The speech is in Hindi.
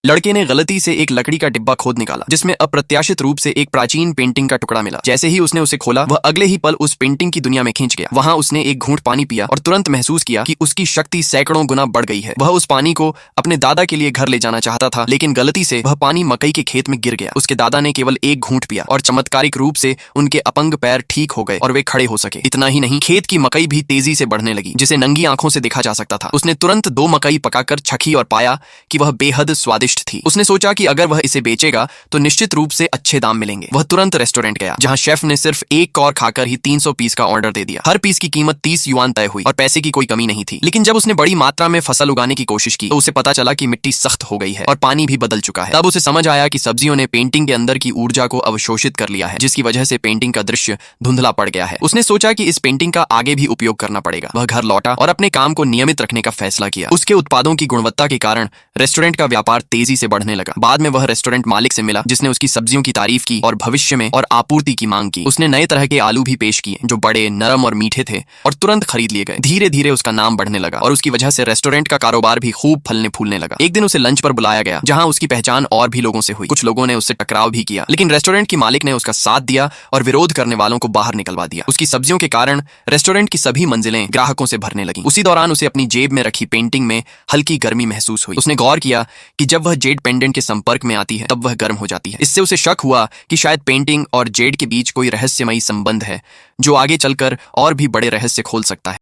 लड़के ने गलती से एक लकड़ी का डिब्बा खोद निकाला जिसमें अप्रत्याशित रूप से एक प्राचीन पेंटिंग का टुकड़ा मिला। जैसे ही उसने उसे खोला, वह अगले ही पल उस पेंटिंग की दुनिया में खींच गया। वहां उसने एक घूंट पानी पिया और तुरंत महसूस किया कि उसकी शक्ति सैकड़ों गुना बढ़ गई है। वह उस पानी को अपने दादा के लिए घर ले जाना चाहता था, लेकिन गलती से वह पानी मकई के खेत में गिर गया। उसके दादा ने केवल एक घूंट पिया और चमत्कारिक रूप से उनके अपंग पैर ठीक हो गए और वे खड़े हो सके। इतना ही नहीं, खेत की मकई भी तेजी से बढ़ने लगी, जिसे नंगी आंखों से देखा जा सकता था। उसने तुरंत 2 मकई पकाकर चखी और पाया कि वह बेहद स्वादिष्ट थी। उसने सोचा कि अगर वह इसे बेचेगा तो निश्चित रूप से अच्छे दाम मिलेंगे। वह तुरंत रेस्टोरेंट गया, जहां शेफ ने सिर्फ एक कौर खाकर ही 300 पीस का ऑर्डर दे दिया। हर पीस की कीमत 30 युआन तय हुई और पैसे की कोई कमी नहीं थी। लेकिन जब उसने बड़ी मात्रा में फसल उगाने की कोशिश की तो उसे पता चला कि मिट्टी सख्त हो गई है और पानी भी बदल चुका है। तब उसे समझ आया कि सब्जियों ने पेंटिंग के अंदर की ऊर्जा को अवशोषित कर लिया है, जिसकी वजह से पेंटिंग का दृश्य धुंधला पड़ गया है। उसने सोचा कि इस पेंटिंग का आगे भी उपयोग करना पड़ेगा। वह घर लौटा और अपने काम को नियमित रखने का फैसला किया। उसके उत्पादों की गुणवत्ता के कारण रेस्टोरेंट का व्यापार तेजी से बढ़ने लगा। बाद में वह रेस्टोरेंट मालिक से मिला, जिसने उसकी सब्जियों की तारीफ की और भविष्य में और आपूर्ति की मांग की। उसने नए तरह के आलू भी पेश किए जो बड़े, नरम और मीठे थे और तुरंत खरीद लिए गए। धीरे धीरे उसका नाम बढ़ने लगा और उसकी वजह से रेस्टोरेंट का कारोबार भी खूब फलने फूलने लगा। एक दिन उसे लंच पर बुलाया गया, जहां उसकी पहचान और भी लोगों से हुई। कुछ लोगों ने उससे टकराव भी किया, लेकिन रेस्टोरेंट की मालिक ने उसका साथ दिया और विरोध करने वालों को बाहर निकलवा दिया। उसकी सब्जियों के कारण रेस्टोरेंट की सभी मंजिलें ग्राहकों से भरने लगी। उसी दौरान उसे अपनी जेब में रखी पेंटिंग में हल्की गर्मी महसूस हुई। उसने गौर किया कि जब वह जेड पेंडेंट के संपर्क में आती है तब वह गर्म हो जाती है। इससे उसे शक हुआ कि शायद पेंटिंग और जेड के बीच कोई रहस्यमयी संबंध है, जो आगे चलकर और भी बड़े रहस्य खोल सकता है।